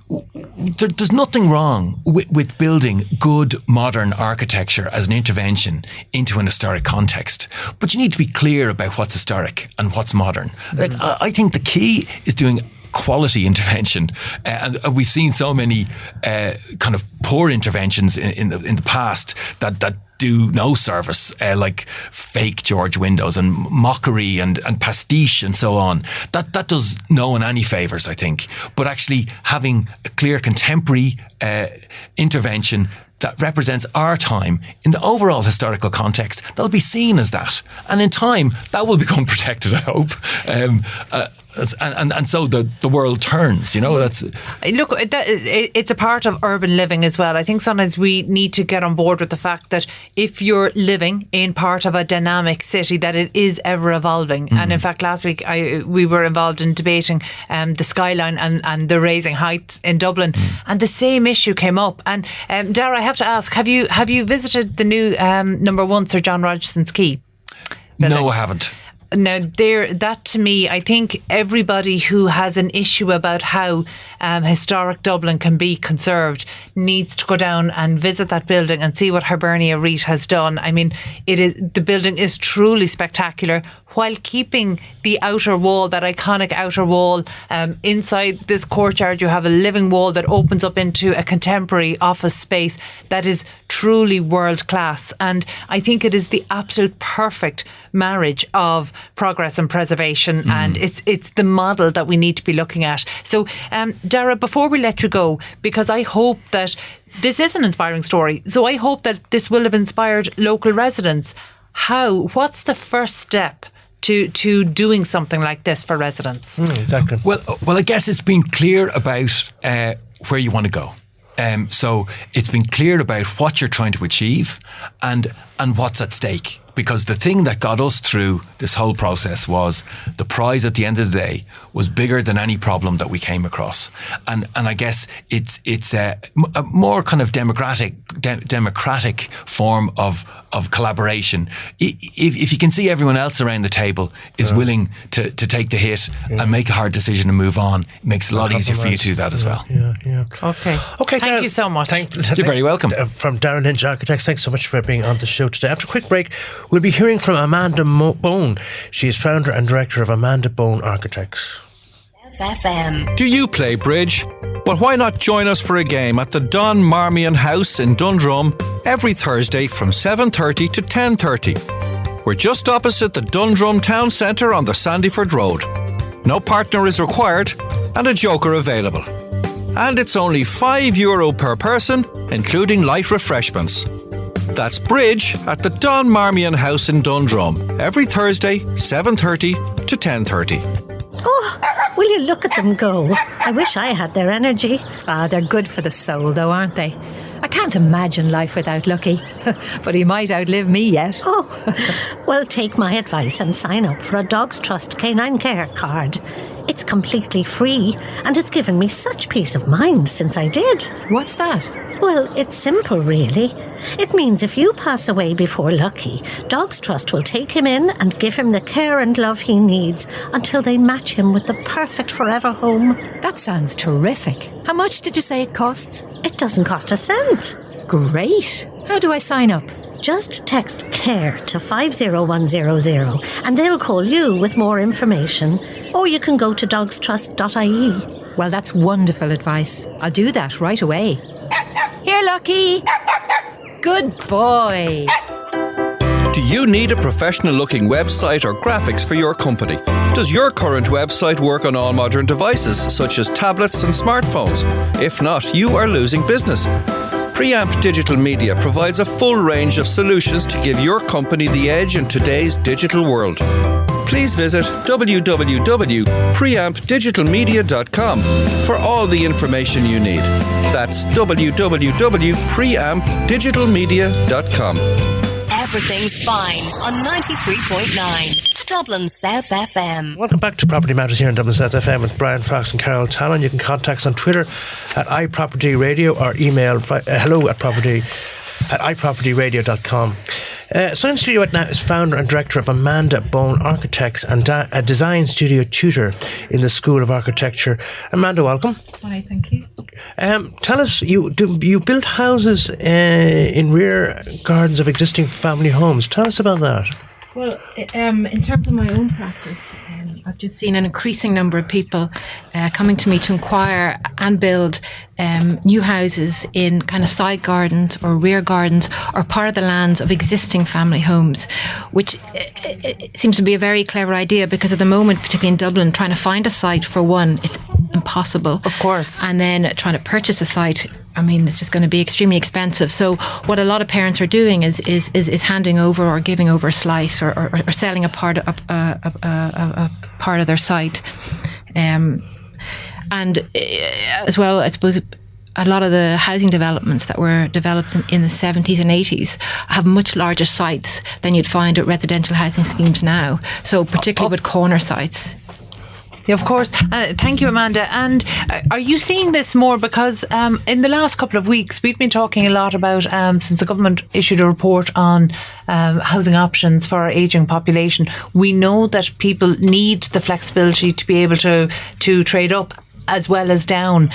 there's nothing wrong with building good modern architecture as an intervention into an historic context. But you need to be clear about what's historic and what's modern. Like, I think the key is doing quality intervention, and we've seen so many kind of poor interventions in the past that do no service, like fake George windows and mockery and pastiche and so on. That does no one any favours, I think. But actually having a clear contemporary intervention that represents our time in the overall historical context, that'll be seen as that. And in time, that will become protected, I hope. And so the world turns, that's... Look, it's a part of urban living as well. I think sometimes we need to get on board with the fact that if you're living in part of a dynamic city, that it is ever evolving. Mm-hmm. And in fact, last week we were involved in debating the skyline and the raising heights in Dublin, and the same issue came up. And Darragh, I have to ask, have you visited the new number 1 Sir John Rogerson's Quay? No, I haven't. Now, that to me, I think everybody who has an issue about how historic Dublin can be conserved needs to go down and visit that building and see what Hibernia Reid has done. I mean, the building is truly spectacular, while keeping the outer wall, that iconic outer wall. Inside this courtyard, you have a living wall that opens up into a contemporary office space that is truly world class. And I think it is the absolute perfect marriage of progress and preservation, and it's the model that we need to be looking at. So, Darragh, before we let you go, because I hope that this is an inspiring story, so I hope that this will have inspired local residents. What's the first step to doing something like this for residents? Exactly. Well, I guess it's been clear about where you want to go. So it's been clear about what you're trying to achieve and what's at stake. Because the thing that got us through this whole process was the prize at the end of the day was bigger than any problem that we came across. And I guess it's a more kind of democratic form of collaboration. If you can see everyone else around the table is willing to take the hit and make a hard decision and move on, it makes it a lot easier for you to do that as well. Yeah. Okay. Thank you so much. You're very welcome. From Darragh Lynch Architects, thanks so much for being on the show today. After a quick break, we'll be hearing from Amanda Bone. She is founder and director of Amanda Bone Architects. FM. Do you play bridge? Well, why not join us for a game at the Don Marmion House in Dundrum every Thursday from 7:30 to 10:30. We're just opposite the Dundrum Town Centre on the Sandyford Road. No partner is required and a joker available. And it's only €5 per person, including light refreshments. That's bridge at the Don Marmion House in Dundrum every Thursday, 7:30 to 10:30. Oh, will you look at them go? I wish I had their energy. They're good for the soul, though, aren't they? I can't imagine life without Lucky, but he might outlive me yet. Oh, well, take my advice and sign up for a Dogs Trust Canine Care card. It's completely free, and it's given me such peace of mind since I did. What's that? Well, it's simple, really. It means if you pass away before Lucky, Dogs Trust will take him in and give him the care and love he needs until they match him with the perfect forever home. That sounds terrific. How much did you say it costs? It doesn't cost a cent. Great. How do I sign up? Just text CARE to 50100 and they'll call you with more information. Or you can go to dogstrust.ie. Well, that's wonderful advice. I'll do that right away. Here, Lucky. Good boy. Do you need a professional-looking website or graphics for your company? Does your current website work on all modern devices, such as tablets and smartphones? If not, you are losing business. Preamp Digital Media provides a full range of solutions to give your company the edge in today's digital world. Please visit www.preampdigitalmedia.com for all the information you need. That's www.preampdigitalmedia.com. Everything's fine on 93.9 Dublin South FM. Welcome back to Property Matters here on Dublin South FM with Bryan Fox and Carol Tallon. You can contact us on Twitter at iPropertyRadio or email hello@iPropertyRadio.com. So in studio right now is founder and director of Amanda Bone Architects and a design studio tutor in the School of Architecture. Amanda, welcome. Hi, thank you. Tell us, you build houses in rear gardens of existing family homes. Tell us about that. Well, in terms of my own practice, I've just seen an increasing number of people coming to me to inquire and build new houses in kind of side gardens or rear gardens or part of the lands of existing family homes, which it seems to be a very clever idea because at the moment, particularly in Dublin, trying to find a site for one, it's impossible. Of course. And then trying to purchase a site, I mean, it's just going to be extremely expensive. So what a lot of parents are doing is handing over or giving over a slice or selling a part of their site. And as well, I suppose a lot of the housing developments that were developed in the 70s and 80s have much larger sites than you'd find at residential housing schemes now. So particularly with corner sites. Yeah, of course. Thank you, Amanda. And are you seeing this more because in the last couple of weeks we've been talking a lot about since the government issued a report on housing options for our ageing population, we know that people need the flexibility to be able to trade up as well as down.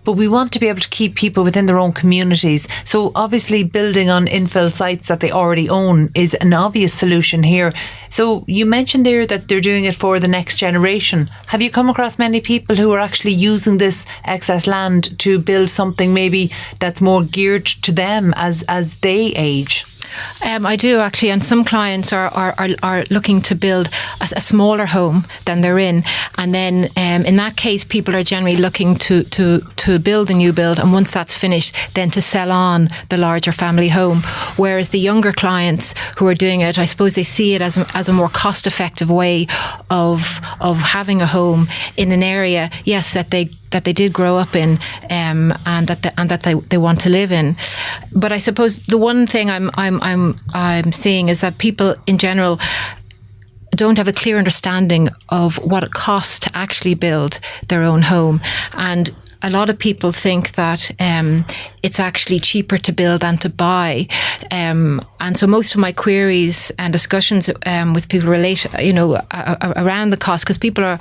But we want to be able to keep people within their own communities. So obviously building on infill sites that they already own is an obvious solution here. So you mentioned there that they're doing it for the next generation. Have you come across many people who are actually using this excess land to build something maybe that's more geared to them as they age? I do actually, and some clients are looking to build a smaller home than they're in, and then in that case, people are generally looking to build a new build, and once that's finished, then to sell on the larger family home. Whereas the younger clients who are doing it, I suppose they see it as a more cost-effective way of having a home in an area, yes, that they did grow up in, and that they want to live in. But I suppose the one thing I'm seeing is that people in general don't have a clear understanding of what it costs to actually build their own home. And a lot of people think that it's actually cheaper to build than to buy. And so most of my queries and discussions with people relate, around the cost, because people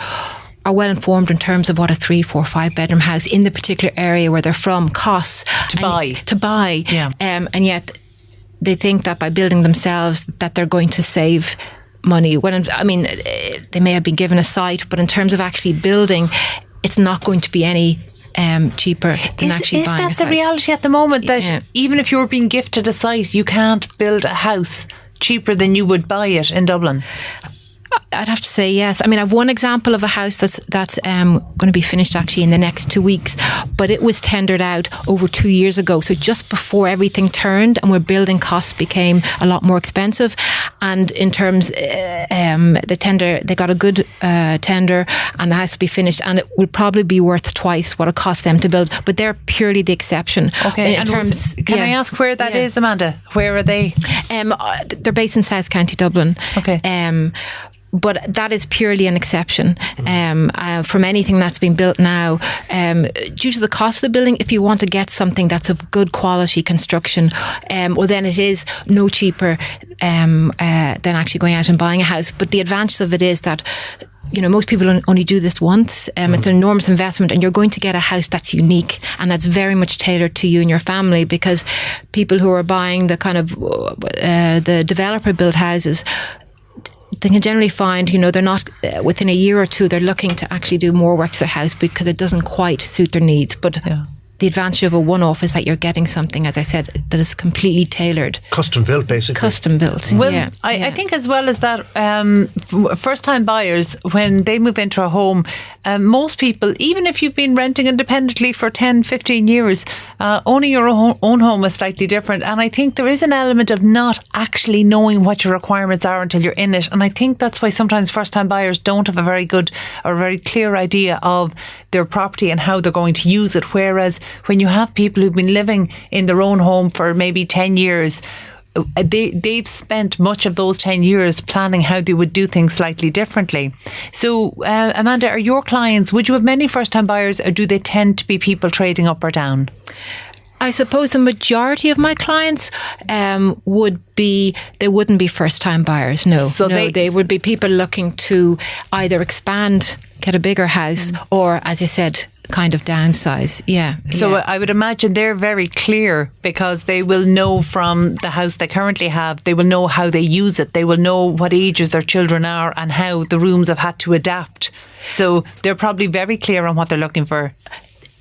are well informed in terms of what a 3, 4, 5 bedroom house in the particular area where they're from costs to buy. Yeah. And yet they think that by building themselves that they're going to save money. They may have been given a site, but in terms of actually building, it's not going to be any cheaper than actually buying a Is that site. the reality at the moment, that even if you're being gifted a site, you can't build a house cheaper than you would buy it in Dublin? I'd have to say yes. I mean, I've one example of a house that's going to be finished actually in the next 2 weeks, but it was tendered out over 2 years ago. So just before everything turned and where building costs became a lot more expensive. And in terms, the tender, they got a good tender, and the house will be finished, and it will probably be worth twice what it cost them to build. But they're purely the exception. Okay. Can I ask where that is, Amanda? Where are they? They're based in South County Dublin. Okay. But that is purely an exception from anything that's been built now. Due to the cost of the building, if you want to get something that's of good quality construction, well, then it is no cheaper than actually going out and buying a house. But the advantage of it is that, you know, most people only do this once. It's an enormous investment, and you're going to get a house that's unique and that's very much tailored to you and your family, because people who are buying the kind of the developer built houses, they can generally find, you know, they're not within a year or two, they're looking to actually do more work to their house because it doesn't quite suit their needs. But the advantage of a one-off is that you're getting something, as I said, that is completely tailored. Custom built, basically. Custom built. Well, I think as well as that, first-time buyers, when they move into a home, most people, even if you've been renting independently for 10, 15 years, owning your own home is slightly different. And I think there is an element of not actually knowing what your requirements are until you're in it. And I think that's why sometimes first-time buyers don't have a very good or very clear idea of their property and how they're going to use it. Whereas when you have people who've been living in their own home for maybe 10 years, they've spent much of those 10 years planning how they would do things slightly differently. So, Amanda, are your clients, would you have many first-time buyers, or do they tend to be people trading up or down? I suppose the majority of my clients wouldn't be first-time buyers, no. So they would be people looking to either expand, get a bigger house, or, as you said, kind of downsize. So I would imagine they're very clear, because they will know from the house they currently have, they will know how they use it, they will know what ages their children are and how the rooms have had to adapt. So they're probably very clear on what they're looking for.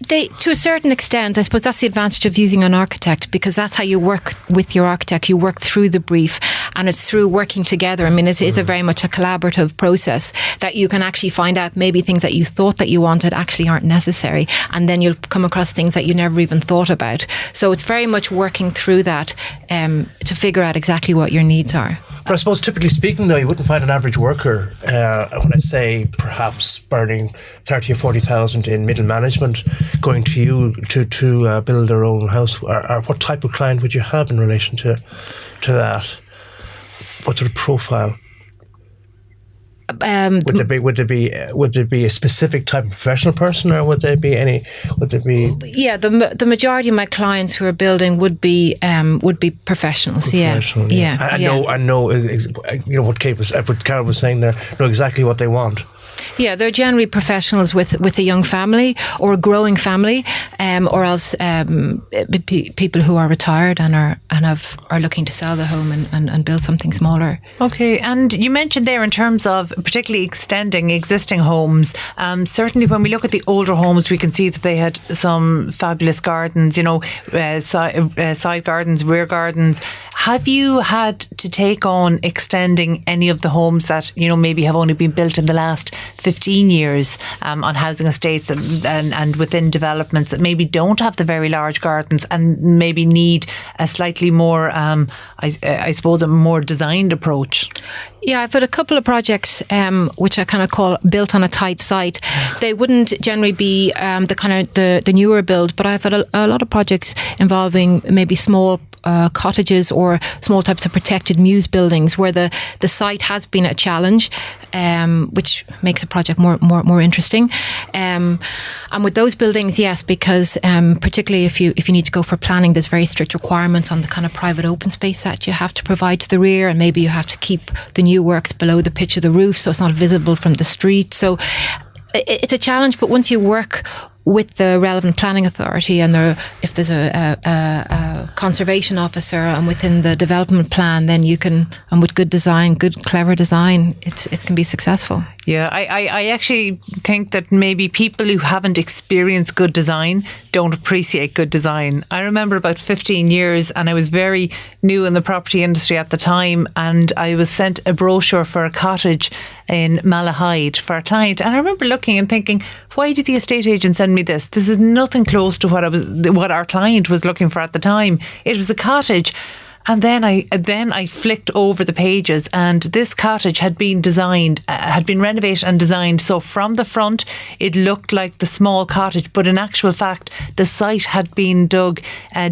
To a certain extent, I suppose that's the advantage of using an architect, because that's how you work with your architect. You work through the brief, and it's through working together. I mean, it's a very much a collaborative process that you can actually find out maybe things that you thought that you wanted actually aren't necessary, and then you'll come across things that you never even thought about. So it's very much working through that to figure out exactly what your needs are. But I suppose, typically speaking, though, you wouldn't find an average worker, when I say perhaps burning 30 or 40,000 in middle management, going to you to build their own house. Or what type of client would you have in relation to that? What sort of profile? Would there be a specific type of professional person, or would there be any? Yeah, the majority of my clients who are building would be professionals. I know. You know what Carol was saying there. Know exactly what they want. Yeah, they're generally professionals with a young family or a growing family, or else people who are retired and are looking to sell the home and build something smaller. Okay, and you mentioned there in terms of particularly extending existing homes. Certainly, when we look at the older homes, we can see that they had some fabulous gardens. You know, side gardens, rear gardens. Have you had to take on extending any of the homes that, you know, maybe have only been built in the last 15 years on housing estates and within developments that maybe don't have the very large gardens and maybe need a slightly more, I suppose, a more designed approach? Yeah, I've had a couple of projects which I kind of call built on a tight site. They wouldn't generally be the newer build, but I've had a lot of projects involving maybe small cottages or small types of protected mews buildings where the site has been a challenge, which makes a project more interesting. And with those buildings, yes, because particularly if you need to go for planning, there's very strict requirements on the kind of private open space that you have to provide to the rear, and maybe you have to keep the new works below the pitch of the roof so it's not visible from the street. So it's a challenge, but once you work with the relevant planning authority, and if there's a conservation officer, and within the development plan, then you can, and with good design, good clever design, it can be successful. Yeah, I actually think that maybe people who haven't experienced good design don't appreciate good design. I remember about 15 years, and I was very new in the property industry at the time, and I was sent a brochure for a cottage in Malahide for a client, and I remember looking and thinking, why did the estate agent send me this? This is nothing close to what our client was looking for at the time. It was a cottage. And then I flicked over the pages, and this cottage had been renovated and designed. So from the front, it looked like the small cottage, but in actual fact, the site had been dug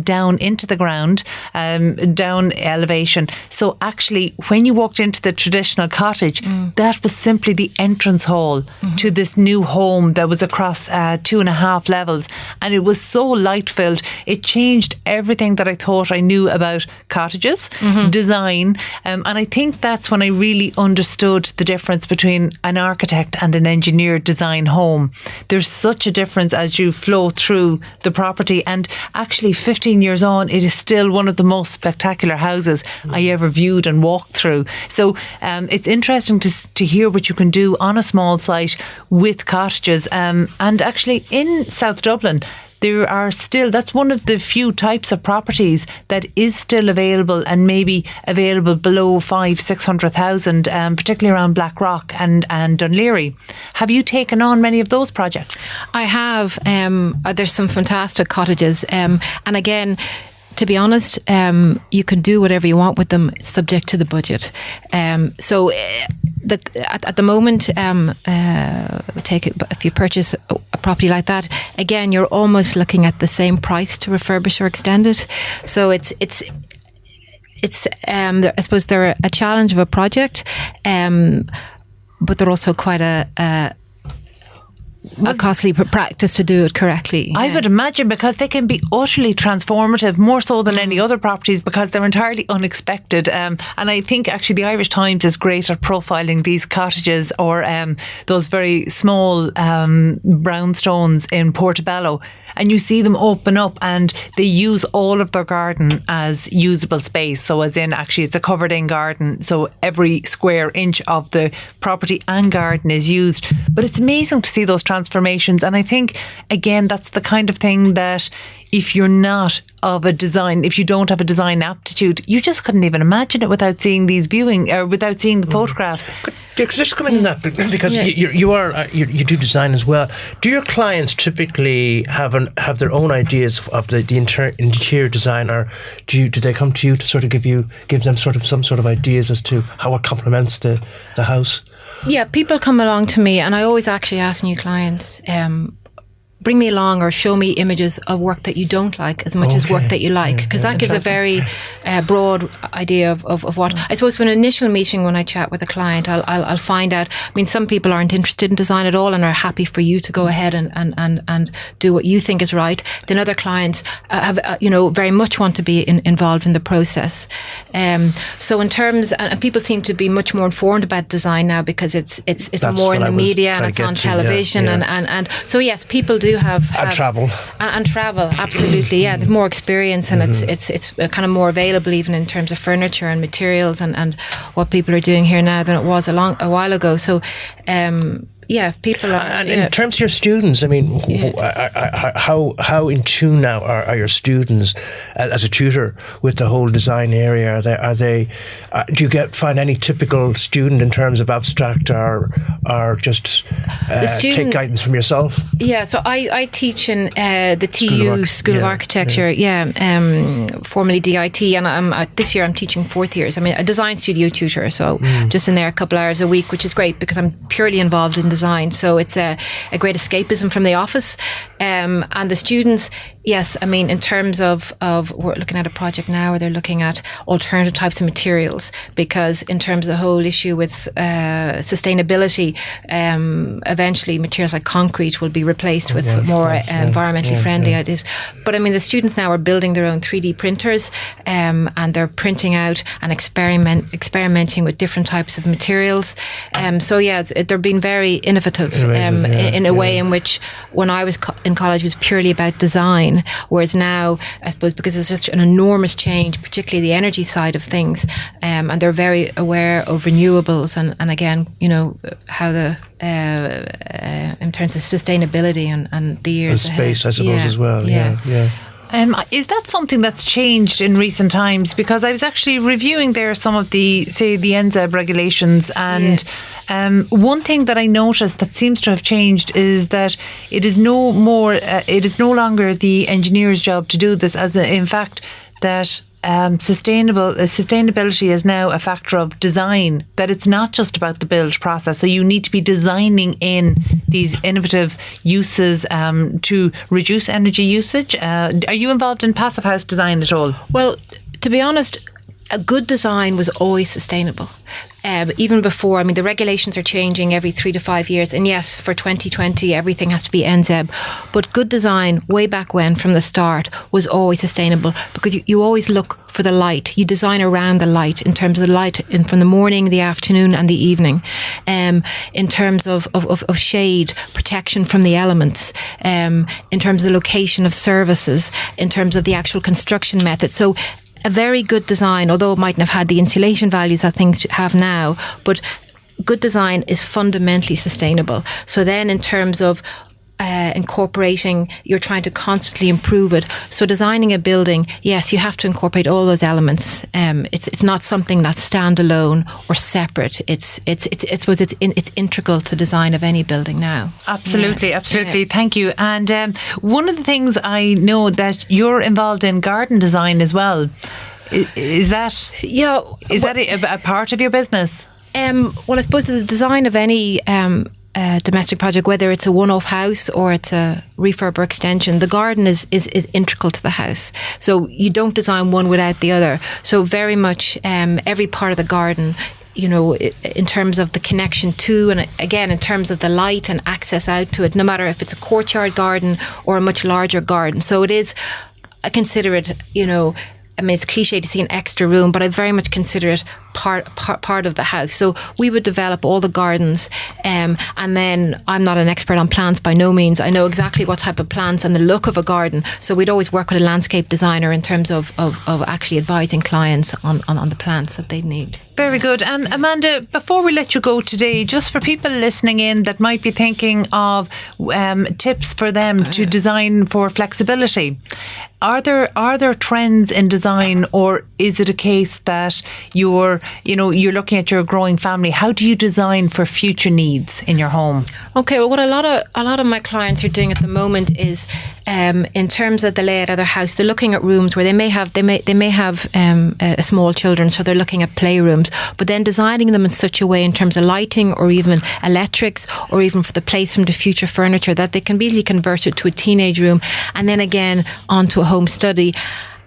down into the ground, down elevation. So actually, when you walked into the traditional cottage, that was simply the entrance hall to this new home that was across 2.5 levels, and it was so light filled. It changed everything that I thought I knew about cottages, design, and I think that's when I really understood the difference between an architect and an engineer design home. There's such a difference as you flow through the property, and actually 15 years on, it is still one of the most spectacular houses I ever viewed and walked through. So it's interesting to hear what you can do on a small site with cottages, and actually in South Dublin, there are still, that's one of the few types of properties that is still available, and maybe available below 500,000-600,000, particularly around Blackrock and Dunleary. Have you taken on many of those projects? I have. There's some fantastic cottages, and again, to be honest, you can do whatever you want with them, subject to the budget. So at the moment, if you purchase a property like that, again, you're almost looking at the same price to refurbish or extend it. So it's I suppose they're a challenge of a project, but they're also quite a costly practice to do it correctly. I would imagine, because they can be utterly transformative, more so than any other properties, because they're entirely unexpected. And I think actually the Irish Times is great at profiling these cottages, or those very small brownstones in Portobello. And you see them open up, and they use all of their garden as usable space. So as in, actually, it's a covered in garden. So every square inch of the property and garden is used. But it's amazing to see those transformations. And I think, again, that's the kind of thing that if you're not of a design, if you don't have a design aptitude, you just couldn't even imagine it without seeing these without seeing the photographs. Just coming in that, because you do design as well. Do your clients typically have their own ideas of the interior design, or do they come to you to sort of give them some sort of ideas as to how it complements the house? Yeah, people come along to me, and I always actually ask new clients, bring me along or show me images of work that you don't like as much as work that you like, because that gives a very broad idea of what, I suppose, for an initial meeting when I chat with a client, I'll find out. I mean, some people aren't interested in design at all and are happy for you to go ahead and do what you think is right. Then other clients have very much want to be involved in the process. So in terms, and people seem to be much more informed about design now, because it's more in the media and it's on television, and so yes, people do have travel, absolutely. Yeah, they've more experience, and it's kind of more available, even in terms of furniture and materials and what people are doing here now than it was a while ago. So people are. And in terms of your students, I mean, how in tune now are your students as a tutor with the whole design area? Are they? Do you find any typical student in terms of abstract, or just take guidance from yourself? Yeah, so I teach in the TU School of Architecture, formerly DIT, and this year I'm teaching fourth years. I mean, a design studio tutor, so just in there a couple hours a week, which is great because I'm purely involved in design. So it's a great escapism from the office. And the students, yes, I mean, in terms of we're looking at a project now where they're looking at alternative types of materials, because in terms of the whole issue with sustainability, eventually materials like concrete will be replaced with more environmentally friendly ideas. But I mean, the students now are building their own 3D printers, and they're printing out and experimenting with different types of materials. So yeah, they're being very innovative in a way in which when I was in college it was purely about design, whereas now I suppose because there's such an enormous change, particularly the energy side of things, and they're very aware of renewables and again, how the in terms of sustainability and the years and space ahead. I suppose as well. Yeah. Is that something that's changed in recent times? Because I was actually reviewing there some of the NZEB regulations, and one thing that I noticed that seems to have changed is that it is no longer the engineer's job to do this, as in fact that sustainability is now a factor of design, that it's not just about the build process. So you need to be designing in these innovative uses to reduce energy usage. Are you involved in passive house design at all? Well, to be honest, a good design was always sustainable. Even before, the regulations are changing every 3 to 5 years. And yes, for 2020, everything has to be NZEB. But good design, way back when, from the start, was always sustainable because you always look for the light. You design around the light in terms of the light from the morning, the afternoon and the evening. In terms of shade, protection from the elements, in terms of the location of services, in terms of the actual construction method. So a very good design, although it mightn't have had the insulation values that things have now, but good design is fundamentally sustainable. So then in terms of incorporating, you're trying to constantly improve it. So designing a building, yes, you have to incorporate all those elements. It's not something that's standalone or separate. It's integral to design of any building now. Absolutely. Thank you. And one of the things I know that you're involved in garden design as well. Is that a part of your business? Well, I suppose the design of any domestic project, whether it's a one-off house or it's a refurb or extension, the garden is integral to the house. So you don't design one without the other. So very much every part of the garden, in terms of the connection to, and again, in terms of the light and access out to it, no matter if it's a courtyard garden or a much larger garden. So it is, I consider it, it's cliche to see an extra room, but I very much consider it part of the house. So we would develop all the gardens, and then I'm not an expert on plants by no means. I know exactly what type of plants and the look of a garden. So we'd always work with a landscape designer in terms of actually advising clients on the plants that they need. Very good. And Amanda, before we let you go today, just for people listening in that might be thinking of tips for them to design for flexibility, are there trends in design, or is it a case that you're looking at your growing family? How do you design for future needs in your home? Okay, well, what a lot of my clients are doing at the moment is, in terms of the layout of their house, they're looking at rooms where they may have small children, so they're looking at playrooms, but then designing them in such a way in terms of lighting or even electrics or even for the placement of future furniture that they can be easily converted to a teenage room and then again onto a home study.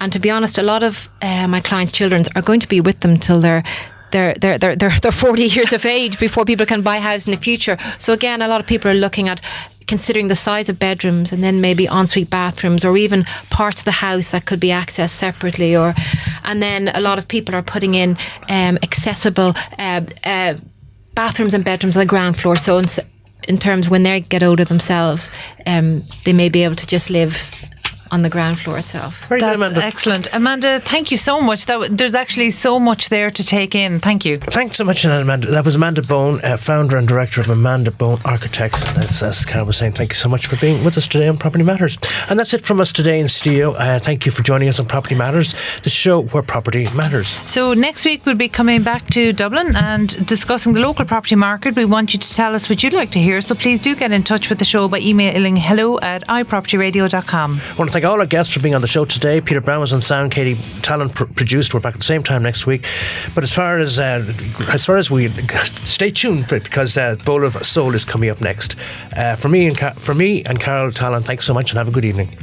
And to be honest, a lot of my clients' children are going to be with them till they're 40 years of age before people can buy a house in the future. So again, a lot of people are looking at considering the size of bedrooms and then maybe ensuite bathrooms or even parts of the house that could be accessed separately. And then a lot of people are putting in accessible bathrooms and bedrooms on the ground floor. So in terms when they get older themselves, they may be able to just live on the ground floor itself. That's excellent. Amanda, thank you so much. There's actually so much there to take in. Thank you. Thanks so much, Amanda. That was Amanda Bone, founder and director of Amanda Bone Architects. And as Carol was saying, thank you so much for being with us today on Property Matters. And that's it from us today in studio. Thank you for joining us on Property Matters, the show where property matters. So next week we'll be coming back to Dublin and discussing the local property market. We want you to tell us what you'd like to hear, so please do get in touch with the show by emailing hello@ipropertyradio.com. I want to thank all our guests for being on the show today. Peter Brown was on sound, Katie Tallon produced. We're back at the same time next week. But as far as we stay tuned for it, because Bowl of Soul is coming up next. For me and Carol Tallon, thanks so much and have a good evening.